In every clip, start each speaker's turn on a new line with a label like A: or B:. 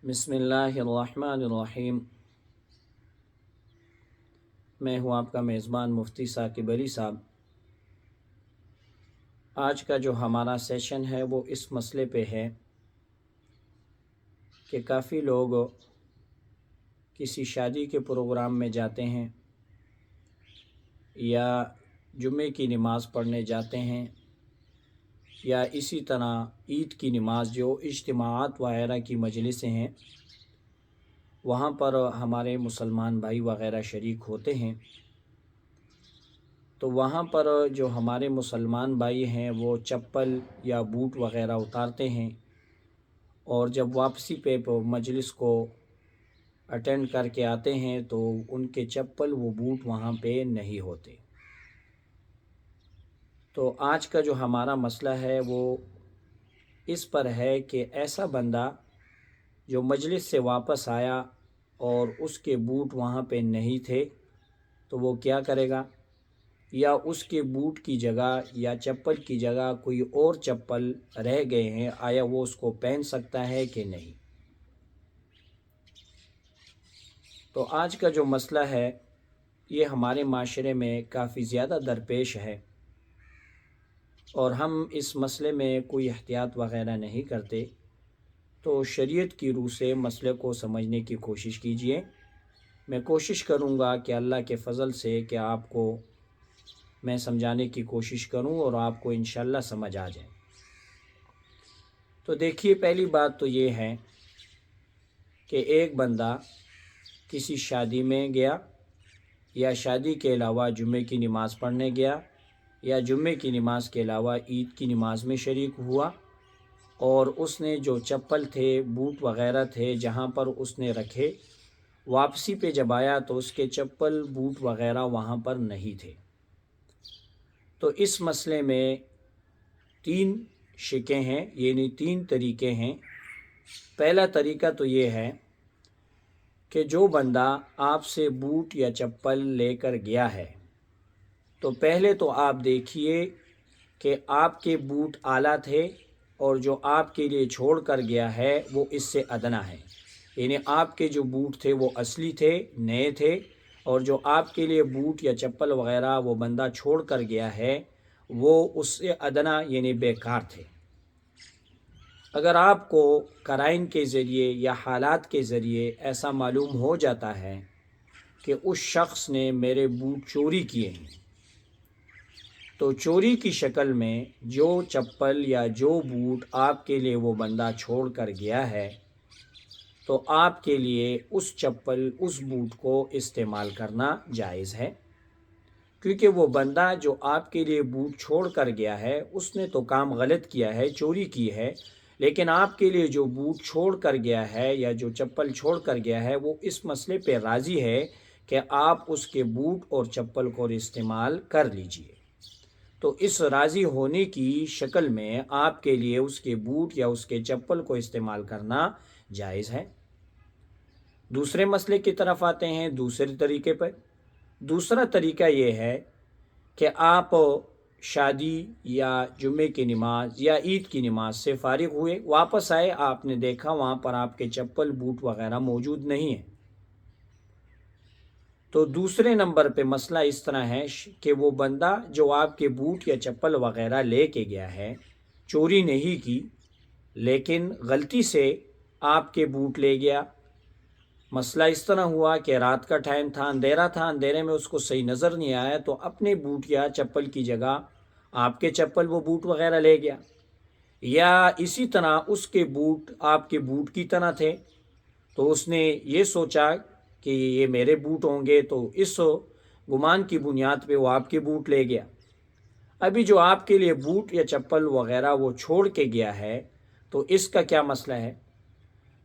A: بسم اللہ الرحمن الرحیم۔ میں ہوں آپ کا میزبان مفتی ثاقب علی صاحب۔ آج کا جو ہمارا سیشن ہے وہ اس مسئلے پہ ہے کہ کافی لوگ کسی شادی کے پروگرام میں جاتے ہیں یا جمعے کی نماز پڑھنے جاتے ہیں یا اسی طرح عید کی نماز جو اجتماعات وغیرہ کی مجلسیں ہیں وہاں پر ہمارے مسلمان بھائی وغیرہ شریک ہوتے ہیں، تو وہاں پر جو ہمارے مسلمان بھائی ہیں وہ چپل یا بوٹ وغیرہ اتارتے ہیں، اور جب واپسی پہ مجلس کو اٹینڈ کر کے آتے ہیں تو ان کے چپل وہ بوٹ وہاں پہ نہیں ہوتے۔ تو آج کا جو ہمارا مسئلہ ہے وہ اس پر ہے کہ ایسا بندہ جو مجلس سے واپس آیا اور اس کے بوٹ وہاں پہ نہیں تھے تو وہ کیا کرے گا، یا اس کے بوٹ کی جگہ یا چپل کی جگہ کوئی اور چپل رہ گئے ہیں، آیا وہ اس کو پہن سکتا ہے کہ نہیں۔ تو آج کا جو مسئلہ ہے یہ ہمارے معاشرے میں کافی زیادہ درپیش ہے، اور ہم اس مسئلے میں کوئی احتیاط وغیرہ نہیں کرتے۔ تو شریعت کی روح سے مسئلے کو سمجھنے کی کوشش کیجئے۔ میں کوشش کروں گا کہ اللہ کے فضل سے کہ آپ کو میں سمجھانے کی کوشش کروں اور آپ کو انشاءاللہ سمجھ آ جائے۔ تو دیکھیے، پہلی بات تو یہ ہے کہ ایک بندہ کسی شادی میں گیا یا شادی کے علاوہ جمعے کی نماز پڑھنے گیا یا جمعے کی نماز کے علاوہ عید کی نماز میں شریک ہوا، اور اس نے جو چپل تھے بوٹ وغیرہ تھے جہاں پر اس نے رکھے، واپسی پہ جب آیا تو اس کے چپل بوٹ وغیرہ وہاں پر نہیں تھے۔ تو اس مسئلے میں تین شکیں ہیں، یعنی تین طریقے ہیں۔ پہلا طریقہ تو یہ ہے کہ جو بندہ آپ سے بوٹ یا چپل لے کر گیا ہے تو پہلے تو آپ دیکھیے کہ آپ کے بوٹ اعلیٰ تھے اور جو آپ کے لیے چھوڑ کر گیا ہے وہ اس سے ادنا ہے، یعنی آپ کے جو بوٹ تھے وہ اصلی تھے، نئے تھے، اور جو آپ کے لیے بوٹ یا چپل وغیرہ وہ بندہ چھوڑ کر گیا ہے وہ اس سے ادنا یعنی بیکار تھے۔ اگر آپ کو قرائن کے ذریعے یا حالات کے ذریعے ایسا معلوم ہو جاتا ہے کہ اس شخص نے میرے بوٹ چوری کیے ہیں، تو چوری کی شکل میں جو چپل یا جو بوٹ آپ کے لیے وہ بندہ چھوڑ کر گیا ہے تو آپ کے لیے اس چپل اس بوٹ کو استعمال کرنا جائز ہے، کیونکہ وہ بندہ جو آپ کے لیے بوٹ چھوڑ کر گیا ہے اس نے تو کام غلط کیا ہے، چوری کی ہے، لیکن آپ کے لیے جو بوٹ چھوڑ کر گیا ہے یا جو چپل چھوڑ کر گیا ہے وہ اس مسئلے پہ راضی ہے کہ آپ اس کے بوٹ اور چپل کو استعمال کر لیجئے۔ تو اس راضی ہونے کی شکل میں آپ کے لیے اس کے بوٹ یا اس کے چپل کو استعمال کرنا جائز ہے۔ دوسرے مسئلے کی طرف آتے ہیں، دوسرے طریقے پر۔ دوسرا طریقہ یہ ہے کہ آپ شادی یا جمعے کی نماز یا عید کی نماز سے فارغ ہوئے، واپس آئے، آپ نے دیکھا وہاں پر آپ کے چپل بوٹ وغیرہ موجود نہیں ہیں۔ تو دوسرے نمبر پہ مسئلہ اس طرح ہے کہ وہ بندہ جو آپ کے بوٹ یا چپل وغیرہ لے کے گیا ہے، چوری نہیں کی لیکن غلطی سے آپ کے بوٹ لے گیا۔ مسئلہ اس طرح ہوا کہ رات کا ٹائم تھا، اندھیرے میں اس کو صحیح نظر نہیں آیا تو اپنے بوٹ یا چپل کی جگہ آپ کے چپل وہ بوٹ وغیرہ لے گیا، یا اسی طرح اس کے بوٹ آپ کے بوٹ کی طرح تھے تو اس نے یہ سوچا کہ یہ میرے بوٹ ہوں گے، تو اس گمان کی بنیاد پہ وہ آپ کے بوٹ لے گیا۔ ابھی جو آپ کے لیے بوٹ یا چپل وغیرہ وہ چھوڑ کے گیا ہے تو اس کا کیا مسئلہ ہے؟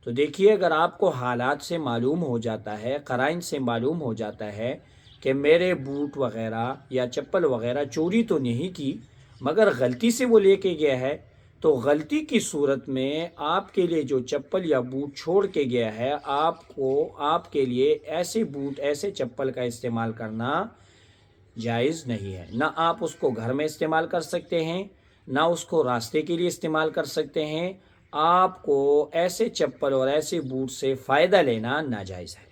A: تو دیکھیے، اگر آپ کو حالات سے معلوم ہو جاتا ہے، قرائن سے معلوم ہو جاتا ہے کہ میرے بوٹ وغیرہ یا چپل وغیرہ چوری تو نہیں کی مگر غلطی سے وہ لے کے گیا ہے، تو غلطی کی صورت میں آپ کے لیے جو چپل یا بوٹ چھوڑ کے گیا ہے آپ کے لیے ایسے بوٹ ایسے چپل کا استعمال کرنا جائز نہیں ہے۔ نہ آپ اس کو گھر میں استعمال کر سکتے ہیں، نہ اس کو راستے کے لیے استعمال کر سکتے ہیں، آپ کو ایسے چپل اور ایسے بوٹ سے فائدہ لینا ناجائز ہے،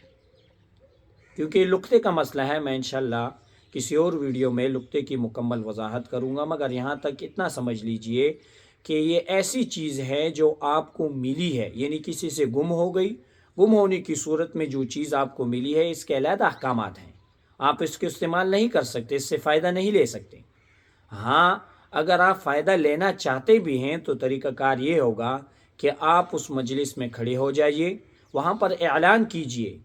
A: کیونکہ لقطے کا مسئلہ ہے۔ میں انشاءاللہ کسی اور ویڈیو میں لقطے کی مکمل وضاحت کروں گا، مگر یہاں تک اتنا سمجھ لیجئے کہ یہ ایسی چیز ہے جو آپ کو ملی ہے، یعنی کسی سے گم ہو گئی۔ گم ہونے کی صورت میں جو چیز آپ کو ملی ہے، اس کے علیحدہ احکامات ہیں، آپ اس کو استعمال نہیں کر سکتے، اس سے فائدہ نہیں لے سکتے۔ ہاں، اگر آپ فائدہ لینا چاہتے بھی ہیں تو طریقہ کار یہ ہوگا کہ آپ اس مجلس میں کھڑے ہو جائیے، وہاں پر اعلان کیجئے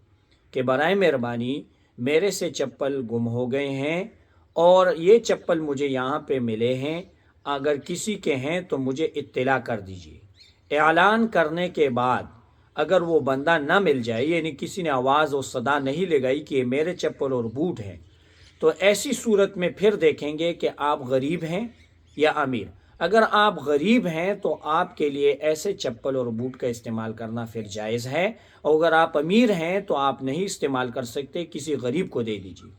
A: کہ برائے مہربانی میرے سے چپل گم ہو گئے ہیں اور یہ چپل مجھے یہاں پہ ملے ہیں، اگر کسی کے ہیں تو مجھے اطلاع کر دیجئے۔ اعلان کرنے کے بعد اگر وہ بندہ نہ مل جائے، یعنی کسی نے آواز اور صدا نہیں لگائی کہ یہ میرے چپل اور بوٹ ہیں، تو ایسی صورت میں پھر دیکھیں گے کہ آپ غریب ہیں یا امیر۔ اگر آپ غریب ہیں تو آپ کے لیے ایسے چپل اور بوٹ کا استعمال کرنا پھر جائز ہے، اور اگر آپ امیر ہیں تو آپ نہیں استعمال کر سکتے، کسی غریب کو دے دیجیے۔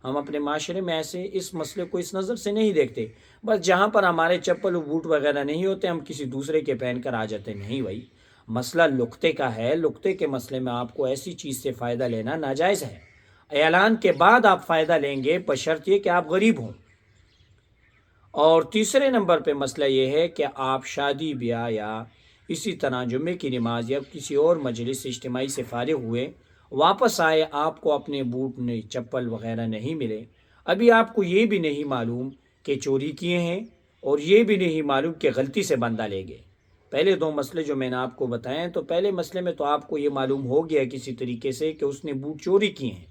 A: ہم اپنے معاشرے میں ایسے اس مسئلے کو اس نظر سے نہیں دیکھتے، بس جہاں پر ہمارے چپل و بوٹ وغیرہ نہیں ہوتے ہم کسی دوسرے کے پہن کر آ جاتے۔ نہیں بھائی، مسئلہ لقطے کا ہے، لقطے کے مسئلے میں آپ کو ایسی چیز سے فائدہ لینا ناجائز ہے۔ اعلان کے بعد آپ فائدہ لیں گے بشرط یہ کہ آپ غریب ہوں۔ اور تیسرے نمبر پہ مسئلہ یہ ہے کہ آپ شادی بیاہ یا اسی طرح جمعے کی نماز یا کسی اور مجلس اجتماعی سے فارغ ہوئے، واپس آئے، آپ کو اپنے بوٹ چپل وغیرہ نہیں ملے، ابھی آپ کو یہ بھی نہیں معلوم کہ چوری کیے ہیں اور یہ بھی نہیں معلوم کہ غلطی سے بندہ لے گئے۔ پہلے دو مسئلے جو میں نے آپ کو بتائے ہیں، تو پہلے مسئلے میں تو آپ کو یہ معلوم ہو گیا کسی طریقے سے کہ اس نے بوٹ چوری کیے ہیں،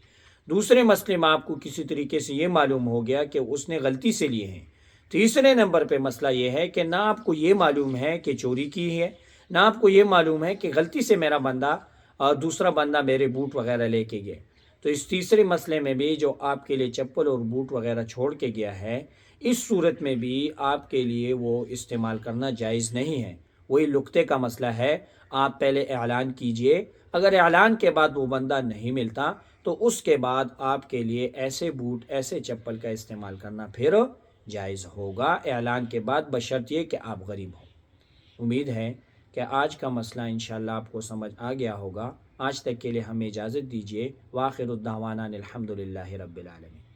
A: دوسرے مسئلے میں آپ کو کسی طریقے سے یہ معلوم ہو گیا کہ اس نے غلطی سے لیے ہیں۔ تیسرے نمبر پہ مسئلہ یہ ہے کہ نہ آپ کو یہ معلوم ہے کہ چوری کی ہے، نہ آپ کو یہ معلوم ہے کہ غلطی سے میرا بندہ اور دوسرا بندہ میرے بوٹ وغیرہ لے کے گئے۔ تو اس تیسرے مسئلے میں بھی جو آپ کے لیے چپل اور بوٹ وغیرہ چھوڑ کے گیا ہے، اس صورت میں بھی آپ کے لیے وہ استعمال کرنا جائز نہیں ہے۔ وہی لقطے کا مسئلہ ہے، آپ پہلے اعلان کیجئے، اگر اعلان کے بعد وہ بندہ نہیں ملتا تو اس کے بعد آپ کے لیے ایسے بوٹ ایسے چپل کا استعمال کرنا پھر جائز ہوگا، اعلان کے بعد، بشرط یہ کہ آپ غریب ہوں۔ امید ہے کہ آج کا مسئلہ انشاءاللہ آپ کو سمجھ آ گیا ہوگا۔ آج تک کے لیے ہمیں اجازت دیجیے۔ وآخر الدعوانا الحمدللہ رب العالمین۔